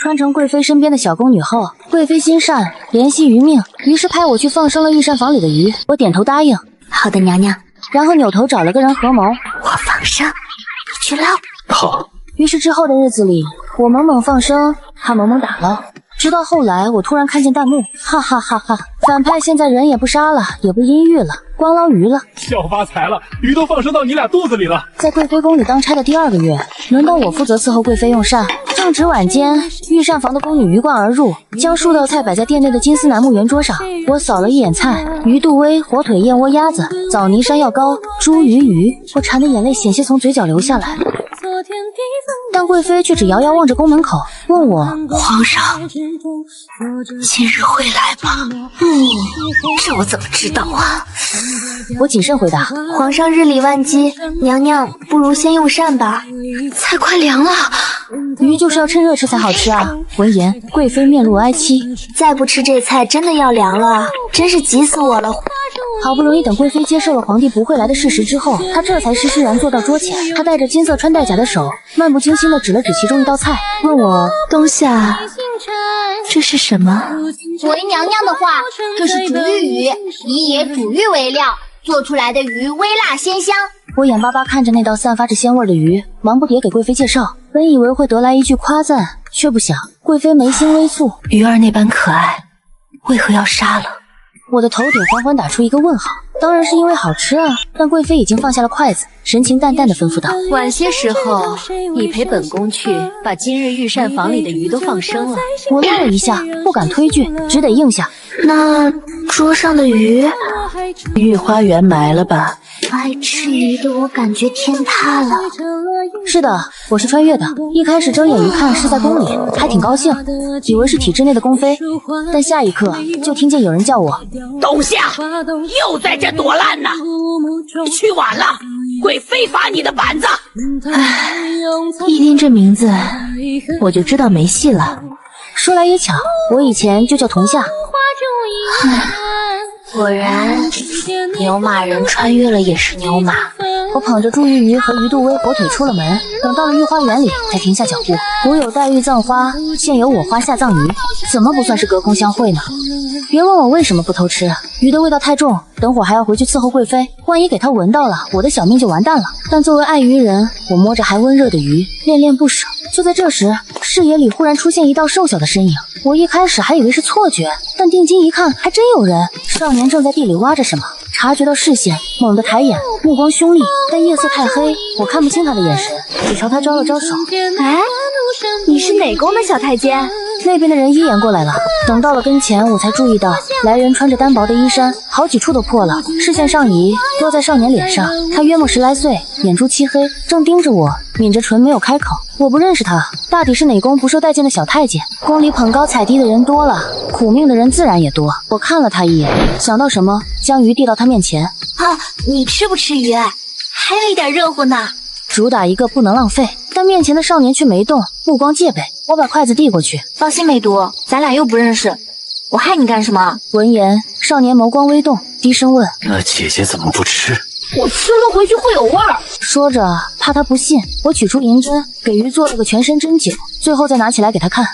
穿成贵妃身边的小宫女后，贵妃心善，怜惜余命，于是派我去放生了御膳房里的鱼。我点头答应，好的，娘娘。然后扭头找了个人合谋，我放生，你去捞。好。于是之后的日子里，我猛猛放生，他猛猛打捞。直到后来，我突然看见弹幕，哈哈哈哈！反派现在人也不杀了，也不阴郁了，光捞鱼了，笑发财了，鱼都放生到你俩肚子里了。在贵妃宫里当差的第2个月，轮到我负责伺候贵妃用膳。正值晚间，御膳房的宫女鱼贯而入，将数道菜摆在殿内的金丝楠木圆桌上。我扫了一眼菜，鱼肚威、火腿、燕窝、鸭子、枣泥山药糕、猪鱼，我馋的眼泪险些从嘴角流下来。但贵妃却只遥遥望着宫门口，问我：皇上今日会来吗？这我怎么知道啊？我谨慎回答：皇上日理万机，娘娘不如先用膳吧，菜快凉了。鱼就是要趁热吃才好吃啊！闻言，贵妃面露哀戚，再不吃这菜真的要凉了，真是急死我了。好不容易等贵妃接受了皇帝不会来的事实之后，她这才施施然坐到桌前。她戴着金色穿戴甲的手漫不经心地指了指其中一道菜，问我：冬夏，这是什么？为娘娘的话，这是竹芋鱼，以野煮芋为料，做出来的鱼微辣鲜香。我眼巴巴看着那道散发着鲜味的鱼，忙不迭给贵妃介绍。本以为会得来一句夸赞，却不想贵妃眉心微蹙，鱼儿那般可爱，为何要杀了？我的头顶缓缓打出一个问号，当然是因为好吃啊！但贵妃已经放下了筷子，神情淡淡的吩咐道：晚些时候，你陪本宫去把今日御膳房里的鱼都放生了。我愣了一下，不敢推拒，只得应下。那桌上的鱼，御花园埋了吧？爱吃鱼的我感觉天塌了。是的，我是穿越的。一开始睁眼一看是在宫里，还挺高兴，以为是体制内的宫妃。但下一刻就听见有人叫我：冬夏，又在这躲烂呢！去晚了，贵妃罚你的板子。唉，一听这名字，我就知道没戏了。说来也巧，我以前就叫童夏。果然，牛马人穿越了也是牛马。我捧着朱鱼和鱼肚威火腿出了门，等到了御花园里才停下脚步。古有黛玉葬花，现有我花下葬鱼，怎么不算是隔空相会呢？别问我为什么不偷吃，鱼的味道太重，等会儿还要回去伺候贵妃，万一给她闻到了，我的小命就完蛋了。但作为爱鱼人，我摸着还温热的鱼，恋恋不舍。就在这时，视野里忽然出现一道瘦小的身影，我一开始还以为是错觉，但定睛一看，还真有人。少年正在地里挖着什么，察觉到视线，猛地抬眼，目光凶厉，但夜色太黑，我看不清他的眼神，只朝他招了招手。哎，你是哪宫的小太监？那边的人一眼过来了，等到了跟前，我才注意到来人穿着单薄的衣衫，好几处都破了。视线上移，落在少年脸上，他约莫10来岁，眼珠漆黑，正盯着我，抿着唇没有开口。我不认识他，大抵是哪宫不受待见的小太监。宫里捧高踩低的人多了，苦命的人自然也多。我看了他一眼，想到什么，将鱼递到他面前。你吃不吃鱼？还有一点热乎呢。主打一个不能浪费，但面前的少年却没动，目光戒备。我把筷子递过去，放心，美毒，咱俩又不认识，我害你干什么？闻言，少年眸光微动，低声问：那姐姐怎么不吃？我吃了回去会有味儿。说着，怕他不信，我取出银针，给鱼做了个全身针灸，最后再拿起来给他看。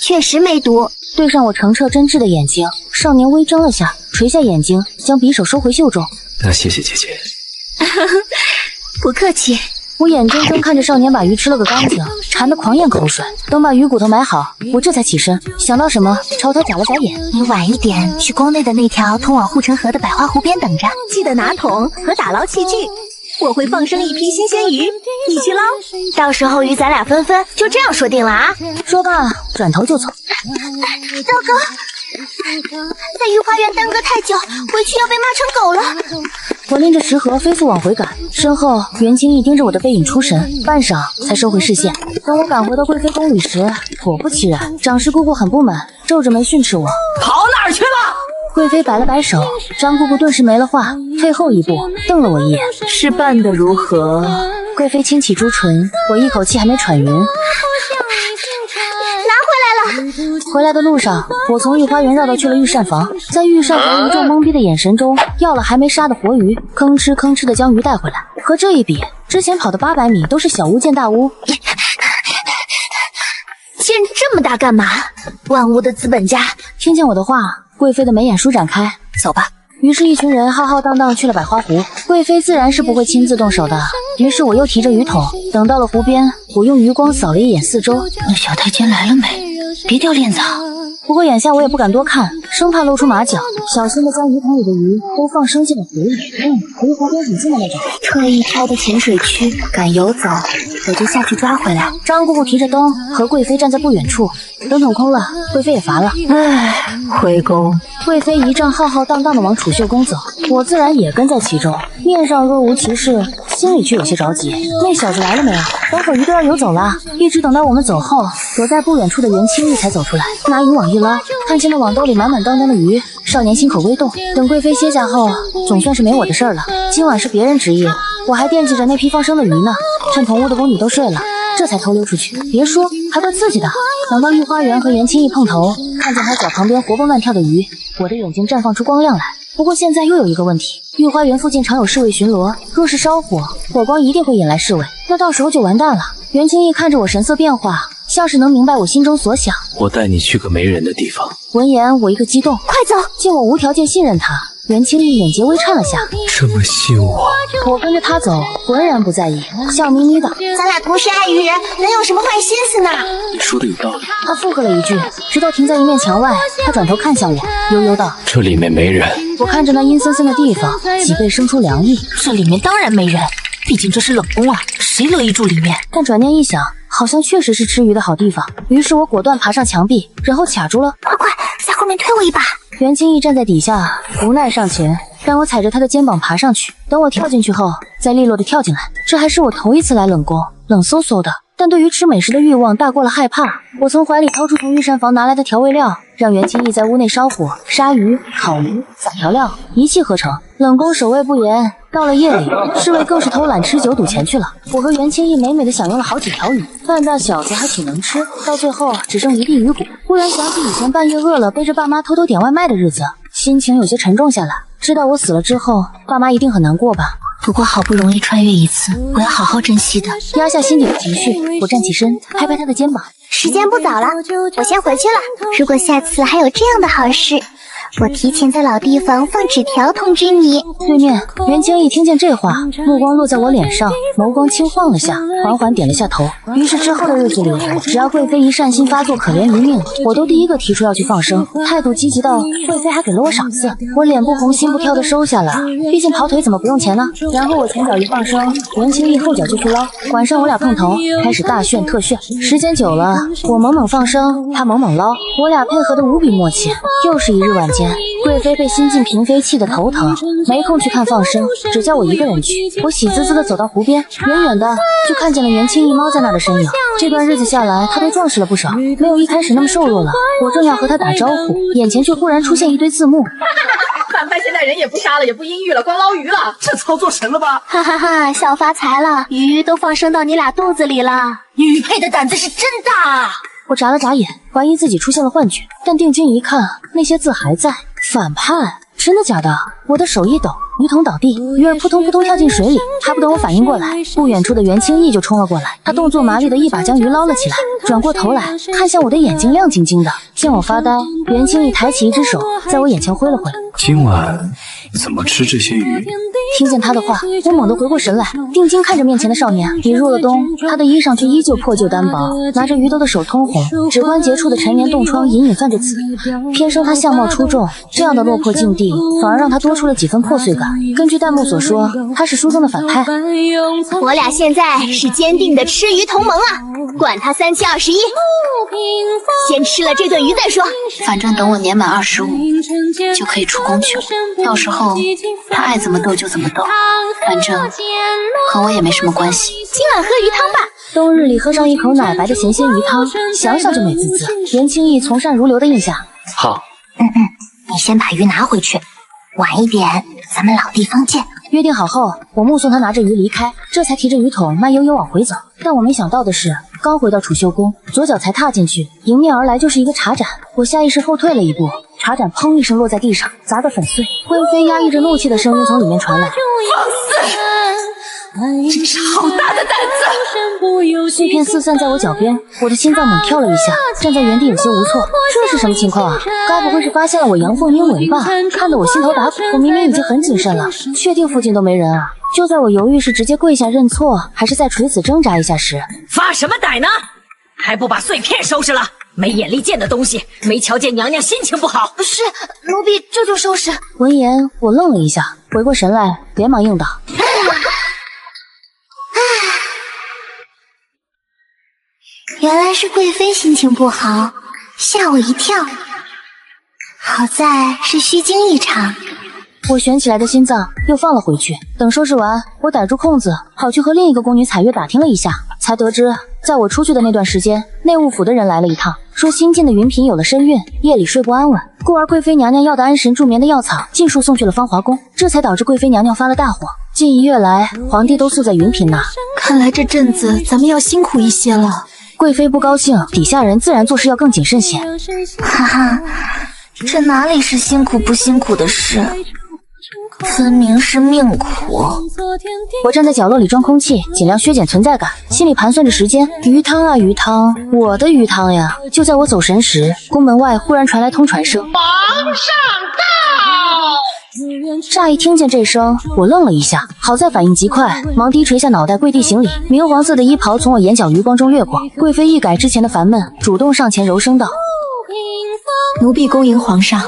确实没毒。对上我澄澈真挚的眼睛，少年微睁了下，垂下眼睛，将匕首收回袖中。那谢谢姐姐。不客气。我眼睁睁看着少年把鱼吃了个干净，馋得狂咽口水。等把鱼骨头埋好，我这才起身，想到什么，朝他眨了眨眼。你晚一点去宫内的那条通往护城河的百花湖边等着，记得拿桶和打捞器具。我会放生一批新鲜鱼，你去捞，到时候鱼咱俩分分，就这样说定了啊！说罢，转头就走。糟糕，在御花园耽搁太久，回去要被骂成狗了。我拎着食盒飞速往回赶，身后袁清义盯着我的背影出神，半晌才收回视线。等我赶回到贵妃宫里时，果不其然，长氏姑姑很不满，皱着眉训斥我：跑哪儿去了？贵妃摆了摆手，张姑姑顿时没了话，退后一步，瞪了我一眼。是办得如何？贵妃轻启朱唇，我一口气还没喘匀。回来的路上，我从御花园绕道去了御膳房，在御膳房一众懵逼的眼神中，要了还没杀的活鱼，吭哧吭哧的将鱼带回来。和这一比，之前跑的800米都是小巫见大巫。劲这么大干嘛？万物的资本家。听见我的话，贵妃的眉眼舒展开，走吧。于是，一群人浩浩荡荡去了百花湖。贵妃自然是不会亲自动手的，于是我又提着鱼桶，等到了湖边，我用余光扫了一眼四周。那小太监来了没？别掉链子啊！不过眼下我也不敢多看，生怕露出马脚，小心的将鱼桶里的鱼都放生进了湖里。离湖边很近的那种，特意挑的浅水区，敢游走我就下去抓回来。张姑姑提着灯和贵妃站在不远处，灯桶空了，贵妃也乏了。唉，回宫。贵妃一丈浩浩荡荡的往储秀宫走，我自然也跟在其中，面上若无其事，心里却有些着急。那小子来了没有？等会鱼都要游走了，一直等到我们走后，躲在不远处的袁清逸才走出来，拿渔网一拉，看见了网兜里满满当当的鱼，少年心口微动。等贵妃歇下后，总算是没我的事儿了。今晚是别人值夜，我还惦记着那批放生的鱼呢，趁同屋的宫女都睡了，这才偷溜出去。别说，还怪刺激的。等到御花园和袁清逸碰头，看见他脚旁边活蹦乱跳的鱼，我的眼睛绽放出光亮来。不过现在又有一个问题，御花园附近常有侍卫巡逻，若是烧火，火光一定会引来侍卫，那到时候就完蛋了。袁清逸看着我神色变化，像是能明白我心中所想。我带你去个没人的地方。闻言，我一个激动，快走！见我无条件信任他，袁清逸眼睫微颤了下。这么信我？我跟着他走，浑然不在意，笑眯眯的。咱俩同是爱鱼人，能有什么坏心思呢？你说的有道理。他附和了一句，直到停在一面墙外，他转头看向我，悠悠道：这里面没人。我看着那阴森森的地方，脊背生出凉意。这里面当然没人，毕竟这是冷宫啊，谁乐意住里面？但转念一想，好像确实是吃鱼的好地方，于是我果断爬上墙壁，然后卡住了。快，在后面推我一把！袁清逸站在底下，无奈上前，让我踩着他的肩膀爬上去。等我跳进去后，再利落地跳进来。这还是我头一次来冷宫，冷飕飕的。但对于吃美食的欲望大过了害怕，我从怀里掏出从御膳房拿来的调味料，让袁清逸在屋内烧火，杀鱼、烤鱼、撒调料，一气呵成。冷宫守卫不严，到了夜里，侍卫更是偷懒吃酒赌钱去了。我和袁清逸美美的享用了好几条鱼，半大小子还挺能吃，到最后只剩一地鱼骨。忽然想起以前半夜饿了背着爸妈偷偷点外卖的日子，心情有些沉重下来。知道我死了之后，爸妈一定很难过吧。不过好不容易穿越一次，我要好好珍惜的。压下心底的情绪，我站起身，拍拍他的肩膀。时间不早了，我先回去了。如果下次还有这样的好事，我提前在老地方放纸条通知你。对面，袁清逸听见这话，目光落在我脸上，眸光轻晃了下，缓缓点了下头。于是之后的日子里，只要贵妃一善心发作可怜于命，我都第一个提出要去放生，态度积极到贵妃还给了我赏赐。我脸不红心不跳的收下了，毕竟跑腿怎么不用钱呢？然后我前脚一放生，袁清逸后脚就去捞。晚上我俩碰头，开始大炫特炫。时间久了，我猛猛放生，他猛猛捞，我俩配合的无比默契。又是一日晚间，贵妃被新晋嫔妃气得头疼，没空去看放生，只叫我一个人去。我喜滋滋地走到湖边，远远的就看见了袁清逸猫在那的身影。这段日子下来，他都壮实了不少，没有一开始那么瘦弱了。我正要和他打招呼，眼前却忽然出现一堆字幕。反派现在人也不杀了，也不阴郁了，光捞鱼了，这操作神了吧？哈哈哈，小发财了，鱼都放生到你俩肚子里了。女配的胆子是真大。我眨了眨眼，怀疑自己出现了幻觉，但定睛一看，那些字还在。反派？真的假的？我的手一抖，鱼桶倒地，鱼儿扑通扑通跳进水里。还不等我反应过来，不远处的袁清逸就冲了过来，他动作麻利的一把将鱼捞了起来，转过头来看向我的眼睛亮晶晶的。见我发呆，袁清逸抬起一只手，在我眼前挥了挥。今晚怎么吃这些鱼？听见他的话，我猛地回过神来，定睛看着面前的少年。已入了冬，他的衣裳却依旧破旧单薄，拿着鱼兜的手通红，指关节处的陈年冻疮隐隐泛着紫。偏生他相貌出众，这样的落魄境地反而让他多出了几分破碎感。根据弹幕所说，他是书中的反派。我俩现在是坚定的吃鱼同盟啊！管他3七21，先吃了这顿鱼再说。反正等我年满25，就可以出宫去了。到时候他爱怎么斗就怎么斗，反正和我也没什么关系。今晚喝鱼汤吧。冬日里喝上一口奶白的咸鲜鱼汤，想想就美滋滋。袁清逸从善如流的应下。好。你先把鱼拿回去，晚一点咱们老地方见。约定好后，我目送他拿着鱼离开，这才提着鱼桶慢悠悠往回走。但我没想到的是，刚回到储秀宫，左脚才踏进去，迎面而来就是一个茶盏。我下意识后退了一步，茶盏砰一声落在地上，砸得粉碎。贵妃压抑着怒气的声音从里面传来：真是好大的胆子！碎片四散在我脚边，我的心脏猛跳了一下，站在原地有些无措。这是什么情况啊？该不会是发现了我阳奉阴违吧？看得我心头打鼓。我明明已经很谨慎了，确定附近都没人啊。就在我犹豫是直接跪下认错，还是再垂死挣扎一下时，发什么呆呢？还不把碎片收拾了？没眼力见的东西，没瞧见娘娘心情不好。是，奴婢这就收拾。闻言，我愣了一下，回过神来，连忙应道：“原来是贵妃心情不好，吓我一跳。好在是虚惊一场。”我悬起来的心脏又放了回去。等收拾完，我逮住空子，跑去和另一个宫女彩月打听了一下，才得知，在我出去的那段时间，内务府的人来了一趟，说新进的云嫔有了身孕，夜里睡不安稳，故而贵妃娘娘要的安神助眠的药草尽数送去了芳华宫，这才导致贵妃娘娘发了大火。近1月来，皇帝都宿在云嫔那。看来这阵子咱们要辛苦一些了。贵妃不高兴，底下人自然做事要更谨慎些。哈哈，这哪里是辛苦不辛苦的事？分明是命苦。我站在角落里装空气，尽量削减存在感，心里盘算着时间。鱼汤啊鱼汤，我的鱼汤呀！就在我走神时，宫门外忽然传来通传声：“皇上到！”乍一听见这声，我愣了一下，好在反应极快，忙低垂下脑袋跪地行礼。明黄色的衣袍从我眼角余光中掠过，贵妃一改之前的烦闷，主动上前柔声道：“奴婢恭迎皇上。”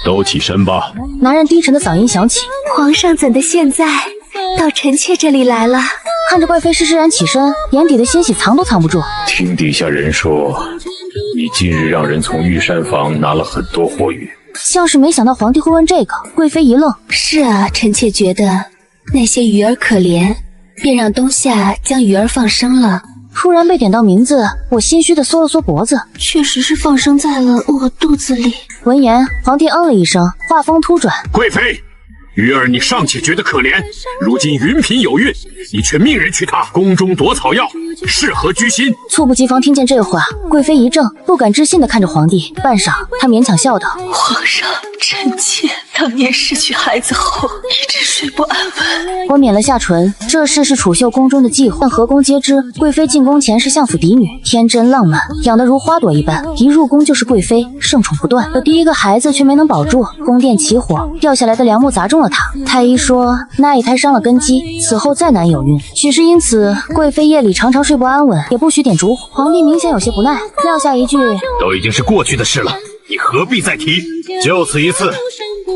都起身吧。男人低沉的嗓音响起：“皇上怎的现在到臣妾这里来了？”看着贵妃施施然起身，眼底的欣喜藏都藏不住。听地下人说，你近日让人从御膳房拿了很多货运，像是没想到皇帝会问这个，贵妃一愣：“是啊，臣妾觉得那些鱼儿可怜，便让冬夏将鱼儿放生了。”突然被点到名字，我心虚的缩了缩脖子。确实是放生在了我肚子里。闻言，皇帝嗯了一声，话锋突转：“贵妃，鱼儿你尚且觉得可怜，如今云嫔有孕，你却命人去她宫中夺草药，是何居心？”猝不及防听见这话，贵妃一怔，不敢置信地看着皇帝。半晌，她勉强笑道：“皇上，臣妾当年失去孩子后，一直睡不安稳。”我抿了下唇，这事是储秀宫中的忌讳，但何宫皆知。贵妃进宫前是相府嫡女，天真浪漫，养得如花朵一般，一入宫就是贵妃，盛宠不断。可第一个孩子却没能保住，宫殿起火，掉下来的梁木砸中了她。太医说那一胎伤了根基，此后再难有孕。许是因此，贵妃夜里常常睡不安稳，也不许点烛火。皇帝明显有些不耐，撂下一句：“都已经是过去的事了，你何必再提？就此一次，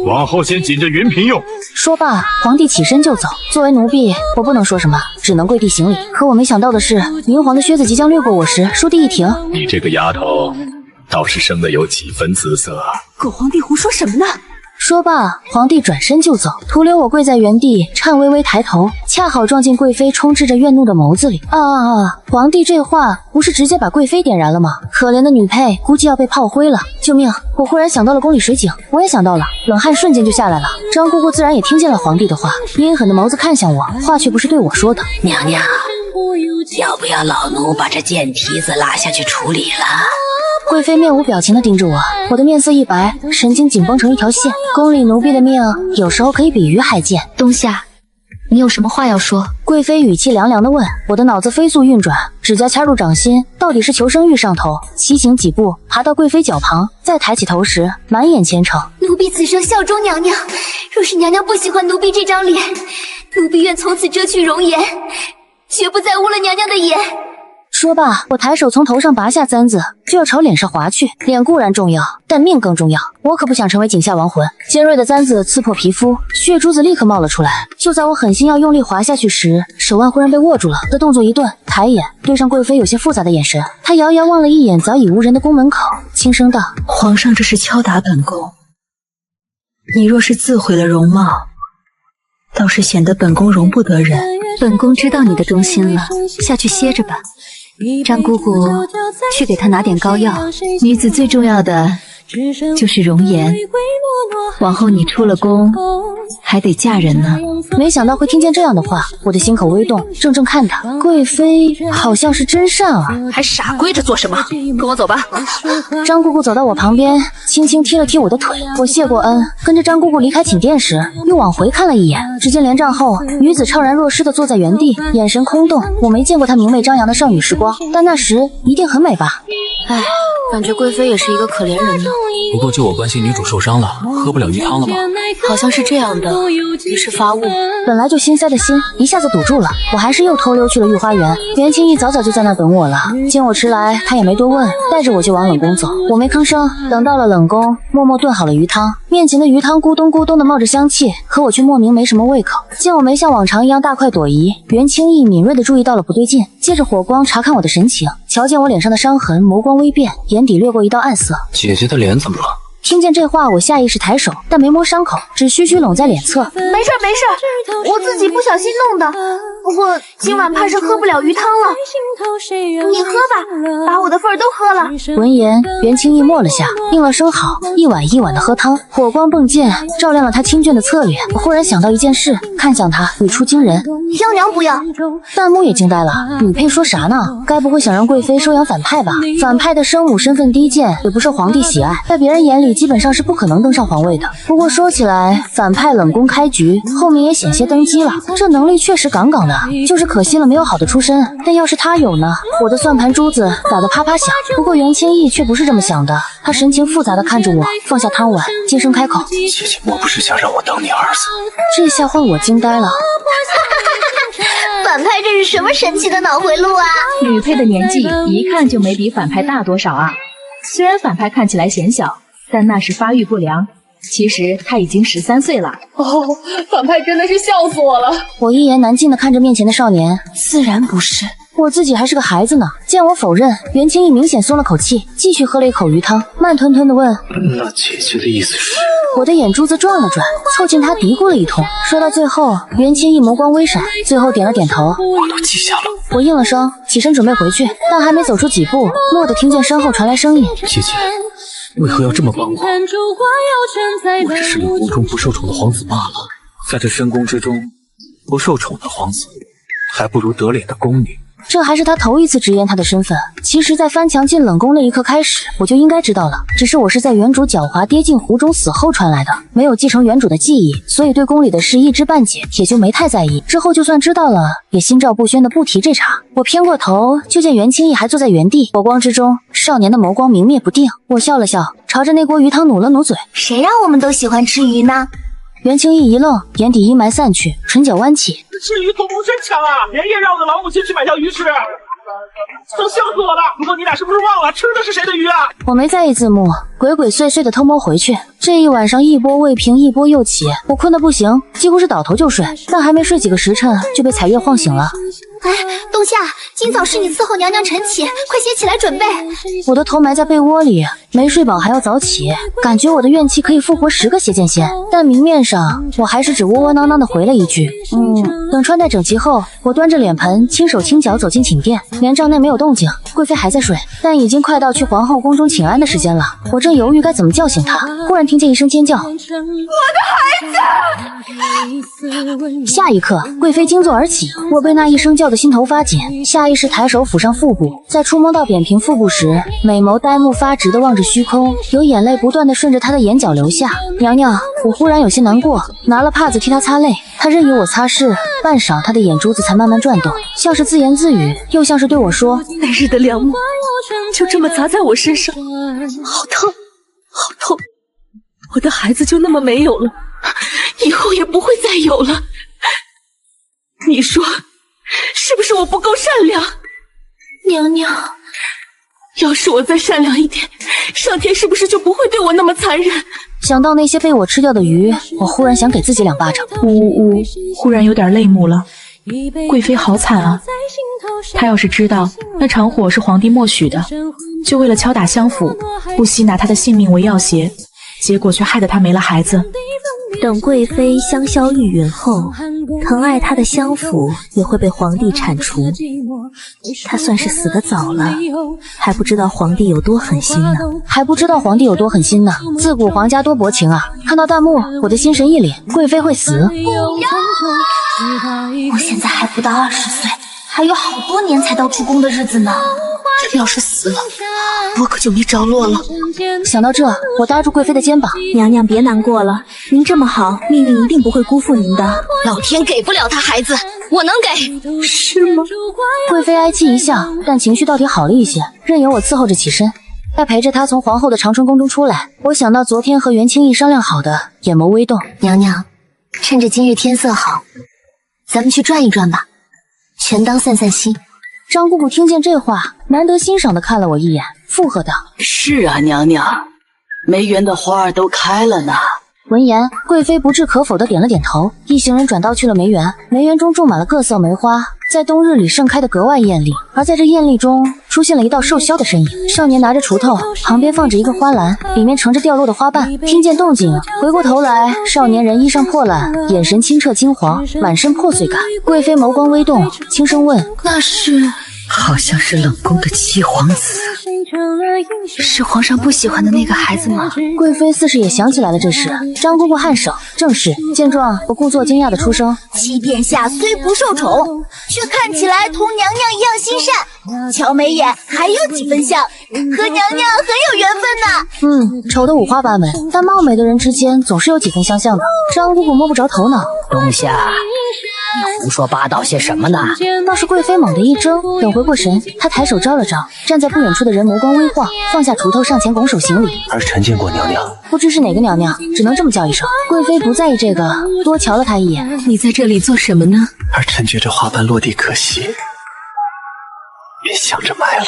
往后先紧着云嫔用。”说罢，皇帝起身就走。作为奴婢，我不能说什么，只能跪地行礼。可我没想到的是，明皇的靴子即将掠过我时，倏地一停。你这个丫头，倒是生得有几分姿色啊！狗皇帝胡说什么呢？说罢，皇帝转身就走，徒留我跪在原地，颤巍巍抬头，恰好撞进贵妃充斥着怨怒的眸子里。皇帝这话不是直接把贵妃点燃了吗？可怜的女配估计要被炮灰了！救命！我忽然想到了宫里水井，我也想到了，冷汗瞬间就下来了。张姑姑自然也听见了皇帝的话，阴狠的眸子看向我，话却不是对我说的。娘娘，要不要老奴把这贱蹄子拉下去处理了？贵妃面无表情地盯着我，我的面色一白，神经紧绷成一条线。宫里奴婢的命有时候可以比鱼还贱。冬夏，你有什么话要说？贵妃语气凉凉地问。我的脑子飞速运转，指甲掐入掌心，到底是求生欲上头。西行几步，爬到贵妃脚旁，再抬起头时，满眼虔诚。奴婢此生效忠娘娘，若是娘娘不喜欢奴婢这张脸，奴婢愿从此遮去容颜，绝不再污了娘娘的眼。说罢，我抬手从头上拔下簪子，就要朝脸上划去。脸固然重要，但命更重要。我可不想成为井下亡魂。尖锐的簪子刺破皮肤，血珠子立刻冒了出来。就在我狠心要用力划下去时，手腕忽然被握住了。的动作一顿，抬眼对上贵妃有些复杂的眼神。她遥遥望了一眼早已无人的宫门口，轻声道：“皇上这是敲打本宫。你若是自毁了容貌，倒是显得本宫容不得人。本宫知道你的忠心了，下去歇着吧。张姑姑，去给她拿点膏药。女子最重要的就是容颜，往后你出了宫还得嫁人呢。”没想到会听见这样的话，我的心口微动，怔怔看她。贵妃好像是真善啊，还傻跪着做什么？跟我走吧。张姑姑走到我旁边，轻轻踢了踢我的腿。我谢过恩，跟着张姑姑离开寝殿时，又往回看了一眼，只见连帐后女子怅然若失地坐在原地，眼神空洞。我没见过她明媚张扬的少女时光，但那时一定很美吧。唉，感觉贵妃也是一个可怜人呢。不过就我关心女主受伤了，喝不了鱼汤了吧？好像是这样的，于是发怒。本来就心塞的心一下子堵住了，我还是又偷溜去了御花园。袁清逸早早就在那等我了，见我迟来，他也没多问，带着我就往冷宫走。我没吭声，等到了冷宫，默默炖好了鱼汤，面前的鱼汤咕咚咕咚的冒着香气，可我却莫名没什么胃口。见我没像往常一样大快朵颐，袁清逸敏锐地注意到了不对劲，借着火光查看我的神情，瞧见我脸上的伤痕，眸光微变，眼底掠过一道暗色。姐姐的脸怎么了？听见这话，我下意识抬手，但没摸伤口，只虚虚拢在脸侧。没事没事，我自己不小心弄的。不过今晚怕是喝不了鱼汤了，你喝吧，把我的份儿都喝了。闻言，袁清逸默了下，应了声好，一碗一碗的喝汤。火光迸溅，照亮了他清俊的侧脸。我忽然想到一件事，看向他，语出惊人：妖娘不要！弹幕也惊呆了，女配说啥呢？该不会想让贵妃收养反派吧？反派的生母身份低贱，也不受皇帝喜爱，在别人眼里基本上是不可能登上皇位的。不过说起来，反派冷宫开局，后面也险些登基了，这能力确实杠杠的，就是可惜了没有好的出身。但要是他有呢？我的算盘珠子打得啪啪响。不过袁清逸却不是这么想的，他神情复杂地看着我，放下汤碗，轻声开口：姐姐莫不是想让我当你儿子？这下换我惊呆了。反派这是什么神奇的脑回路啊？女配的年纪一看就没比反派大多少啊。虽然反派看起来显小，但那是发育不良，其实他已经13岁了。哦，反派真的是笑死我了。我一言难尽地看着面前的少年，自然不是，我自己还是个孩子呢。见我否认，袁清逸明显松了口气，继续喝了一口鱼汤，慢吞吞地问：那姐姐的意思是？我的眼珠子转了转，凑近他嘀咕了一通。说到最后，袁清逸眸光微闪，最后点了点头。我都记下了。我应了声，起身准备回去，但还没走出几步，蓦地听见身后传来声音：姐姐，为何要这么帮我？我只是冷宫中不受宠的皇子罢了，在这深宫之中，不受宠的皇子，还不如得脸的宫女。这还是他头一次直言他的身份。其实在翻墙进冷宫那一刻开始，我就应该知道了，只是我是在原主狡猾跌进湖中死后传来的，没有继承原主的记忆，所以对宫里的事一知半解，也就没太在意。之后就算知道了，也心照不宣的不提这茬。我偏过头，就见袁清逸还坐在原地，火光之中，少年的眸光明灭不定。我笑了笑，朝着那锅鱼汤努了努嘴。谁让我们都喜欢吃鱼呢？袁清逸一愣，眼底阴霾散去，唇角弯起。吃鱼同工真强啊！连夜让我的老母亲去买条鱼吃，都笑死我了。不过你俩是不是忘了吃的是谁的鱼啊？我没在意字幕，鬼鬼祟祟的偷摸回去。这一晚上一波未平一波又起，我困得不行，几乎是倒头就睡。但还没睡几个时辰，就被彩月晃醒了。哎，冬夏，今早是你伺候娘娘晨起，快些起来准备。我的头埋在被窝里，没睡饱还要早起，感觉我的怨气可以复活10个邪剑仙。但明面上我还是只窝窝囊囊的回了一句等穿戴整齐后，我端着脸盆轻手轻脚走进寝殿，帘帐内没有动静，贵妃还在睡，但已经快到去皇后宫中请安的时间了。我正犹豫该怎么叫醒她，忽然听见一声尖叫：我的孩子！下一刻，贵妃惊坐而起，我被那一声叫得心头发紧，下意识抬手抚上腹部，在触摸到扁平腹部时，美眸呆目发直地望着虚空，有眼泪不断地顺着她的眼角流下。娘娘，我忽然有些难过，拿了帕子替她擦泪，她任由我擦拭，半晌她的眼珠子才慢慢转动，像是自言自语，又像是对我说：那日的良母就这么砸在我身上，好痛好痛，我的孩子就那么没有了，以后也不会再有了。你说是不是我不够善良？娘娘，要是我再善良一点，上天是不是就不会对我那么残忍？想到那些被我吃掉的鱼，我忽然想给自己2巴掌。呜，忽然有点泪目了。贵妃好惨啊！她要是知道那场火是皇帝默许的，就为了敲打相府，不惜拿她的性命为要挟，结果却害得她没了孩子。等贵妃香消玉殒后，疼爱她的相府也会被皇帝铲除。她算是死得早了，还不知道皇帝有多狠心呢。自古皇家多薄情啊！看到弹幕，我的心神一凛，贵妃会死。我现在还不到20岁，还有好多年才到出宫的日子呢。他要是死了，我可就没着落了。想到这，我搭住贵妃的肩膀。娘娘别难过了，您这么好，命运一定不会辜负您的。老天给不了他孩子，我能给。是吗？贵妃哀戚一笑，但情绪倒挺好了一些，任由我伺候着起身。待陪着她从皇后的长春宫中出来，我想到昨天和袁清义商量好的，眼眸微动。娘娘，趁着今日天色好，咱们去转一转吧，权当散散心。张姑姑听见这话，难得欣赏地看了我一眼，附和道：“是啊，娘娘，梅园的花儿都开了呢。”闻言，贵妃不置可否地点了点头。一行人转道去了梅园，梅园中种满了各色梅花，在冬日里盛开得格外艳丽。而在这艳丽中，出现了一道瘦削的身影。少年拿着锄头，旁边放着一个花篮，里面盛着掉落的花瓣。听见动静，回过头来，少年人衣裳破烂，眼神清澈金黄，满身破碎感。贵妃眸光微动，轻声问：“那是？”好像是冷宫的七皇子，是皇上不喜欢的那个孩子吗？贵妃似是也想起来了这事。张姑姑颔首，正是。见状，我故作惊讶的出声：“七殿下虽不受宠，却看起来同娘娘一样心善，乔眉眼还有几分像，和娘娘很有缘分呢。”丑的五花八门，但貌美的人之间总是有几分相像的。张姑姑摸不着头脑：“冬夏，你胡说八道些什么呢？”倒是贵妃猛地一怔，等回过神，她抬手招了招，站在不远处的人眸光微晃，放下锄头上前拱手行礼：“儿臣见过娘娘。”不知是哪个娘娘，只能这么叫一声。贵妃不在意这个，多瞧了她一眼：“你在这里做什么呢？”儿臣觉着花瓣落地可惜，便想着埋了。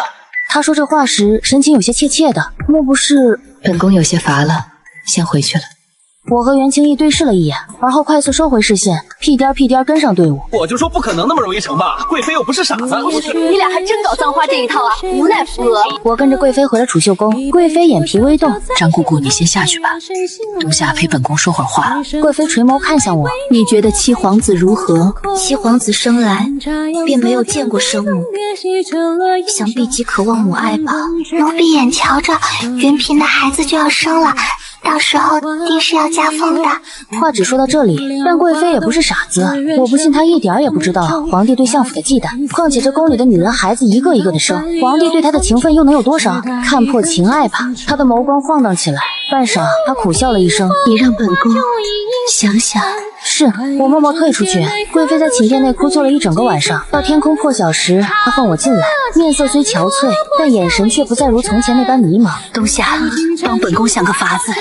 她说这话时神情有些怯怯的，莫不是……本宫有些乏了，先回去了。我和袁清义对视了一眼，而后快速收回视线，屁颠屁颠跟上队伍。我就说不可能那么容易成吧，贵妃又不是傻子。你俩还真搞葬花这一套啊，无奈扶额。我跟着贵妃回了储秀宫，贵妃眼皮微动：“张姑姑，你先下去吧，冬夏陪本宫说会儿话。”贵妃垂眸看向我：“你觉得七皇子如何？”七皇子生来便没有见过生母，想必极渴望母爱吧。奴婢眼瞧着云嫔的孩子就要生了，到时候定是要加封的。”话只说到这里，但贵妃也不是傻子，我不信她一点也不知道皇帝对相府的忌惮。况且这宫里的女人孩子一个一个的生，皇帝对她的情分又能有多少？看破情爱吧。她的眸光晃荡起来，半晌，她苦笑了一声：“你让本宫想想。”是我默默退出去。贵妃在寝殿内哭坐了一整个晚上，到天空破晓时，她唤我进来，面色虽憔悴，但眼神却不再如从前那般迷茫。冬夏，帮本宫想个法子，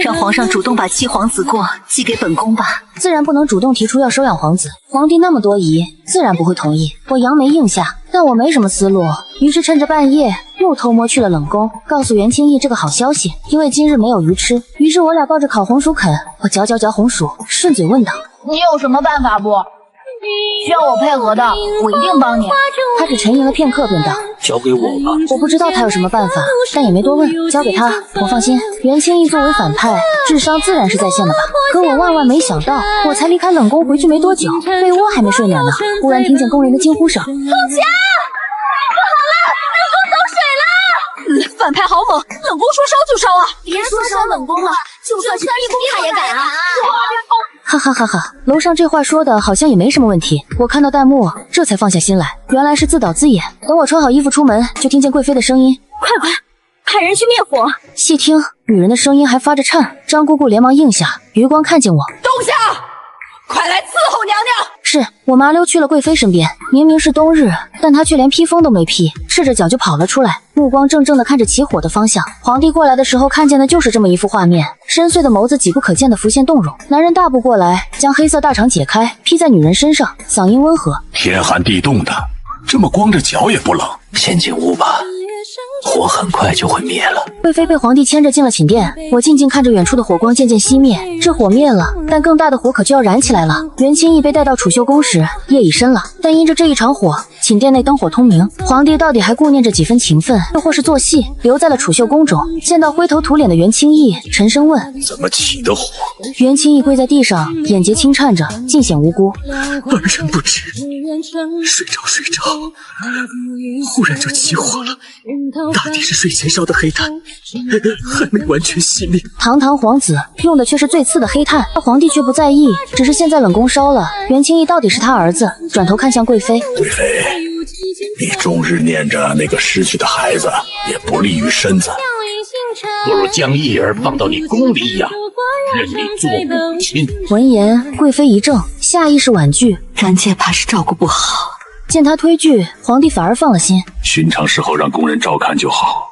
让皇上主动把七皇子过寄给本宫吧。自然不能主动提出要收养皇子，皇帝那么多疑，自然不会同意。我扬眉应下，但我没什么思路，于是趁着半夜又偷摸去了冷宫，告诉袁清义这个好消息。因为今日没有鱼吃，于是我俩抱着烤红薯啃。我嚼红薯，顺嘴问道：“你有什么办法不？需要我配合的，我一定帮你。”他只沉吟了片刻，便道：“交给我吧。”我不知道他有什么办法，但也没多问，交给他，我放心。袁清义作为反派，智商自然是在线的吧？可我万万没想到，我才离开冷宫回去没多久，被窝还没睡暖呢，忽然听见工人的惊呼声：“凤霞，不好了，冷宫走水了！反派好猛，冷宫说烧就烧啊！别说烧冷宫了，就算是地宫他也敢啊！”哈哈哈哈！楼上这话说的好像也没什么问题。我看到弹幕，这才放下心来，原来是自导自演。等我穿好衣服出门，就听见贵妃的声音：“快，派人去灭火！”细听，女人的声音还发着颤。张姑姑连忙应下，余光看见我：“冬夏，快来伺候娘娘！”是我麻溜去了贵妃身边，明明是冬日，但她却连披风都没披，赤着脚就跑了出来，目光怔怔地看着起火的方向。皇帝过来的时候看见的就是这么一幅画面，深邃的眸子几不可见地浮现动容。男人大步过来，将黑色大氅解开，披在女人身上，嗓音温和：“天寒地冻的，这么光着脚也不冷，先进屋吧，火很快就会灭了。”贵妃被皇帝牵着进了寝殿，我静静看着远处的火光渐渐熄灭。这火灭了，但更大的火可就要燃起来了。袁清义被带到储秀宫时，夜已深了，但因着这一场火，寝殿内灯火通明。皇帝到底还顾念着几分情分，又或是做戏，留在了储秀宫中。见到灰头土脸的袁清义，沉声问：“怎么起的火？”袁清义跪在地上，眼睫轻颤着，尽显无辜：“儿臣不知，睡着，忽然就起火了。大抵是睡前烧的黑炭，还没完全熄灭。”堂堂皇子用的却是最次的黑炭，皇帝却不在意，只是现在冷宫烧了，袁清义到底是他儿子。转头看向贵妃：“ 贵妃，你终日念着那个失去的孩子，也不利于身子。不如将义儿放到你宫里养，认你做母亲。闻言，贵妃一怔，下意识婉拒。臣妾怕是照顾不好。见她推拒，皇帝反而放了心。寻常时候让宫人照看就好。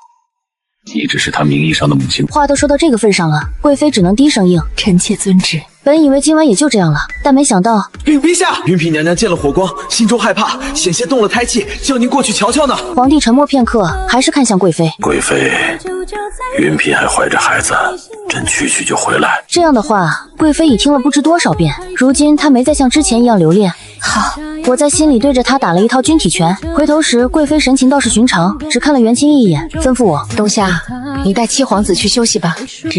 你只是他名义上的母亲。话都说到这个份上了，贵妃只能低声应。臣妾遵旨。本以为今晚也就这样了，但没想到陛下，云嫔娘娘见了火光，心中害怕，险些动了胎气，叫您过去瞧瞧呢。皇帝沉默片刻，还是看向贵妃。贵妃，云嫔还怀着孩子，朕去就回来。这样的话，贵妃已听了不知多少遍，如今她没再像之前一样留恋。好，我在心里对着她打了一套军体拳。回头时，贵妃神情倒是寻常，只看了袁清一眼，吩咐我：冬夏，你带七皇子去休息吧。是。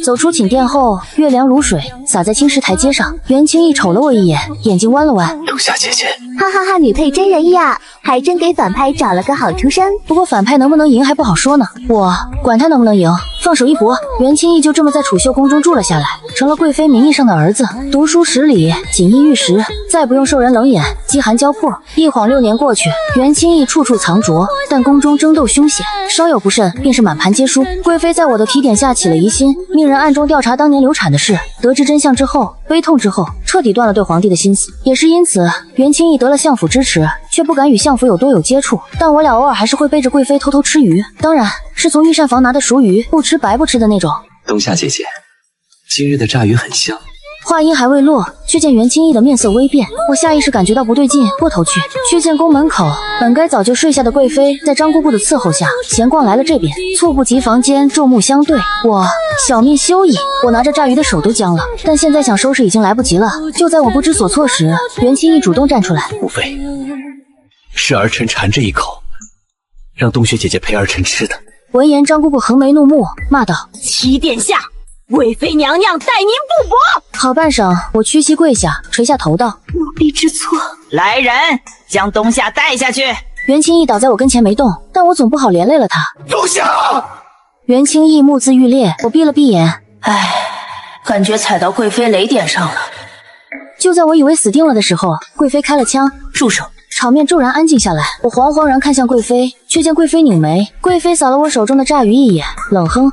走出寝殿后，月凉如水洒在青石台阶上。袁清义瞅了我一眼，眼睛弯了弯。冬夏姐姐，哈哈哈，女配真人呀，还真给反派找了个好出身。不过反派能不能赢还不好说呢，我管他能不能赢，放手一搏。袁清义就这么在储秀宫中住了下来，成了贵妃名义上的儿子。读书10里，锦衣玉食，再不用受人冷眼，饥寒交迫。一晃6年过去，袁清义处处藏拙，但宫中争斗凶险，稍有不慎便是满盘皆输。贵妃在我的提点下起了疑心，命人暗中调查当年流产的事。得知真相之后，悲痛之后，彻底断了对皇帝的心思。也是因此，袁清义得了相府支持，却不敢与相府有多有接触。但我俩偶尔还是会背着贵妃偷偷吃鱼，当然是从御膳房拿的熟鱼，不吃白不吃的那种。冬夏姐姐，今日的炸鱼很香。话音还未落，却见袁清义的面色微变，我下意识感觉到不对劲，拨头去，却见宫门口本该早就睡下的贵妃，在张姑姑的伺候下，闲逛来了这边，猝不及防间众目相对，我小命休矣。我拿着炸鱼的手都僵了，但现在想收拾已经来不及了。就在我不知所措时，袁清义主动站出来：无非是儿臣馋这一口，让冬雪姐姐陪儿臣吃的。闻言，张姑姑横眉怒目，骂道：七殿下，贵妃娘娘待您不薄。好半晌，我屈膝跪下，垂下头道：奴婢知错。来人，将冬夏带下去。袁清义倒在我跟前没动，但我总不好连累了他。冬夏！袁清义目眦欲裂，我闭了闭眼。唉，感觉踩到贵妃雷点上了。就在我以为死定了的时候，贵妃开了枪。住手！场面骤然安静下来，我惶然看向贵妃，却见贵妃拧眉。贵妃扫了我手中的炸鱼一眼，冷哼：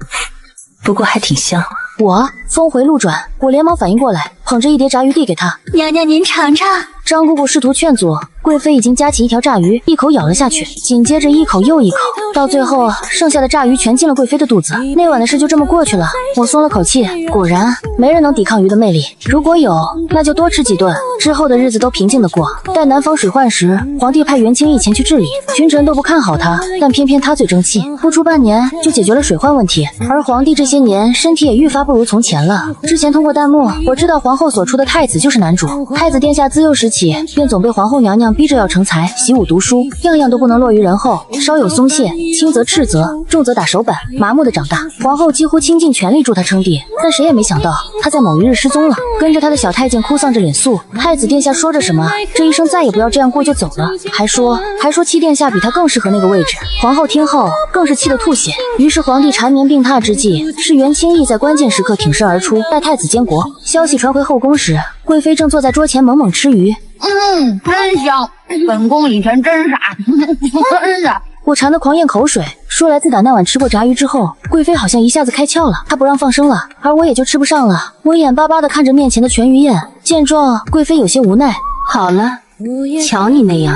不过还挺香。我峰回路转，我连忙反应过来，捧着一碟炸鱼递给她。娘娘您尝尝。张姑姑试图劝阻，贵妃已经夹起一条炸鱼，一口咬了下去，紧接着一口又一口，到最后剩下的炸鱼全进了贵妃的肚子。那晚的事就这么过去了，我松了口气。果然没人能抵抗鱼的魅力，如果有，那就多吃几顿，之后的日子都平静的过。待南方水患时，皇帝派袁清义前去治理，群臣都不看好他，但偏偏他最争气，不出半年就解决了水患问题。而皇帝这些年身体也愈发不如从前了。之前通过弹幕我知道皇后所出的太子就是男主，太子殿下自幼时起便总被皇后娘娘逼着要成才，习武读书，样样都不能落于人后，稍有松懈，轻则斥责，重则打手板，麻木的长大。皇后几乎倾尽全力助他称帝，但谁也没想到他在某一日失踪了，跟着他的小太监哭丧着脸诉。太子殿下说着什么这一生再也不要这样过就走了，还说七殿下比他更适合那个位置。皇后听后更是气得吐血。于是皇帝缠绵病榻之际，是袁清义在关键时刻挺身而出，代太子监国。消息传回后宫时，贵妃正坐在桌前猛猛吃鱼。真香，本宫以前真傻，真的。我馋得狂咽口水。说来自打那晚吃过炸鱼之后，贵妃好像一下子开窍了，她不让放生了，而我也就吃不上了。我眼巴巴地看着面前的全鱼宴，见状，贵妃有些无奈。好了，瞧你那样，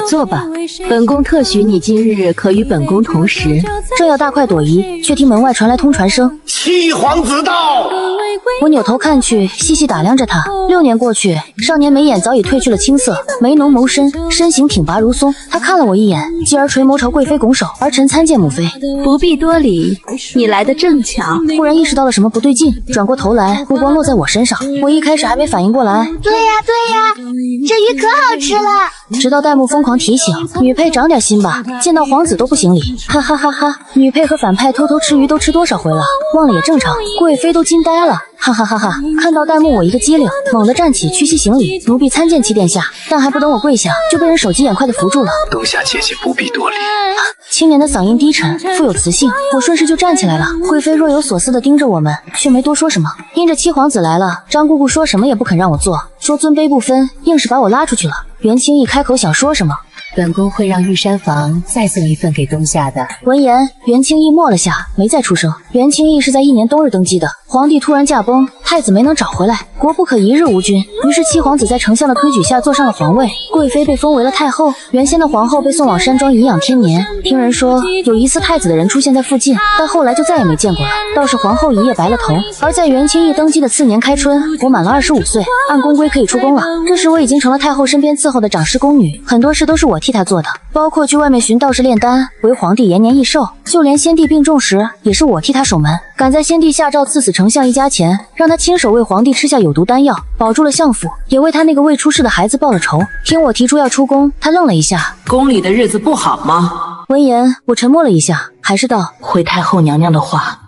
坐吧，本宫特许你今日可与本宫同食。正要大快朵颐，却听门外传来通传声：七皇子到！我扭头看去，细细打量着他。6年过去，少年眉眼早已褪去了青涩，眉浓眸深，身形挺拔如松。他看了我一眼，继而垂眸朝贵妃拱手：儿臣参见母妃。不必多礼，你来得正巧。忽然意识到了什么不对劲，转过头来，目光落在我身上。我一开始还没反应过来，对呀，这鱼可好吃了。直到弹幕疯狂提醒：女配长点心吧，见到皇子都不行礼。哈哈哈哈！女配和反派偷偷吃鱼都吃多少回了，忘了也正常。贵妃都惊呆了。哈哈哈哈！看到弹幕我一个机灵，猛地站起，屈膝行礼：奴婢参见七殿下。但还不等我跪下，就被人手疾眼快地扶住了。冬夏姐姐不必多礼。青年的嗓音低沉，富有磁性。我顺势就站起来了。贵妃若有所思地盯着我们，却没多说什么。因着七皇子来了，张姑姑说什么也不肯让我坐，说尊卑不分，硬是把我拉出去了。袁清义开口想说什么，本宫会让御膳房再送一份给冬夏的。闻言，袁清义默了下，没再出声。袁清义是在1年冬日登基的，皇帝突然驾崩，太子没能找回来，国不可一日无君。于是七皇子在丞相的推举下坐上了皇位，贵妃被封为了太后。原先的皇后被送往山庄颐养天年。听人说有疑似太子的人出现在附近，但后来就再也没见过了。倒是皇后一夜白了头。而在袁清义登基的次年开春，我满了25岁，按宫规可以出宫了。这时我已经成了太后身边伺候的长侍宫女，很多事都是我替她做的，包括去外面寻道士炼丹，为皇帝延年益寿，就连先帝病重时也是我替他守门，赶在先帝下诏赐死丞相一家前，让他亲手为皇帝吃下有毒丹药，保住了相府，也为他那个未出世的孩子报了仇。听我提出要出宫，他愣了一下，宫里的日子不好吗？闻言，我沉默了一下，还是道：回太后娘娘的话，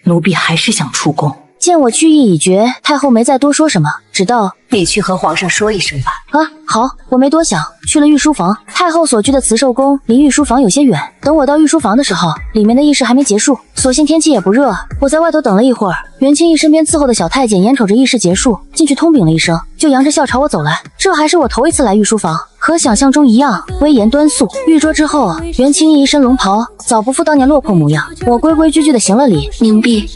奴婢还是想出宫。见我去意已决，太后没再多说什么，只道：你去和皇上说一声吧。啊，好，我没多想，去了御书房。太后所居的慈寿宫离御书房有些远，等我到御书房的时候，里面的议事还没结束。所幸天气也不热，我在外头等了一会儿。袁清义身边伺候的小太监眼瞅着议事结束，进去通禀了一声，就扬着笑朝我走来。这还是我头一次来御书房，和想象中一样威严端肃。御桌之后，袁清义一身龙袍，早不复当年落魄模样。我规规矩矩的行了礼，冥婢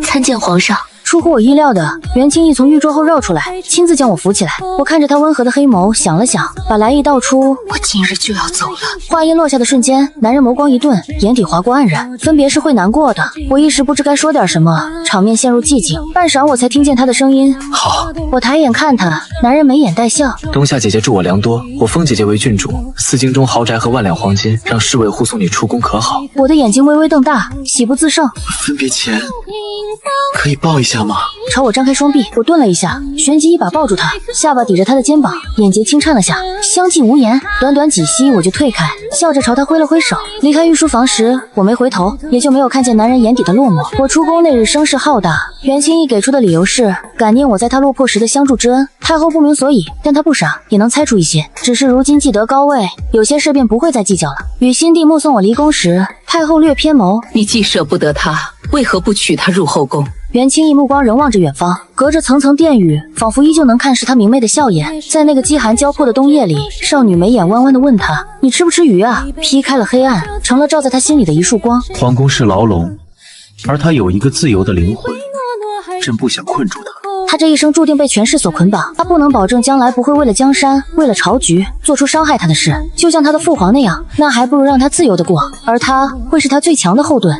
参见皇上。出乎我意料的，袁清义从御桌后绕出来，亲自将我扶起来。我看着他温和的黑眸，想了想，把来意道出：我今日就要走了。话音落下的瞬间，男人眸光一顿，眼底划过黯然，分别是会难过的。我一时不知该说点什么，场面陷入寂静。半晌，我才听见他的声音：好。我抬眼看他，男人眉眼带笑：冬夏姐姐助我良多，我封姐姐为郡主，4京中豪宅和万两黄金，让侍卫护送你出宫可好？我的眼睛微微瞪大，喜不自胜。分别前可以抱一下吗？朝我张开双臂，我顿了一下，旋即一把抱住他，下巴抵着他的肩膀，眼睫轻颤了下，相敬无言。短短几息，我就退开，笑着朝他挥了挥手。离开御书房时，我没回头，也就没有看见男人眼底的落寞。我出宫那日声势浩大，袁清义给出的理由是感念我在他落魄时的相助之恩。太后不明所以，但他不傻，也能猜出一些。只是如今既得高位，有些事便不会再计较了。与新帝目送我离宫时，太后略偏眸：你既舍不得他，为何不娶她入后宫？袁清义目光仍望着远方，隔着层层殿宇，仿佛依旧能看是他明媚的笑颜。在那个饥寒交迫的冬夜里，少女眉眼弯弯地问他：你吃不吃鱼啊？劈开了黑暗，成了照在他心里的一束光。皇宫是牢笼，而他有一个自由的灵魂，朕不想困住他。他这一生注定被权势所捆绑，他不能保证将来不会为了江山，为了朝局，做出伤害他的事。就像他的父皇那样，那还不如让他自由地过，而他会是他最强的后盾。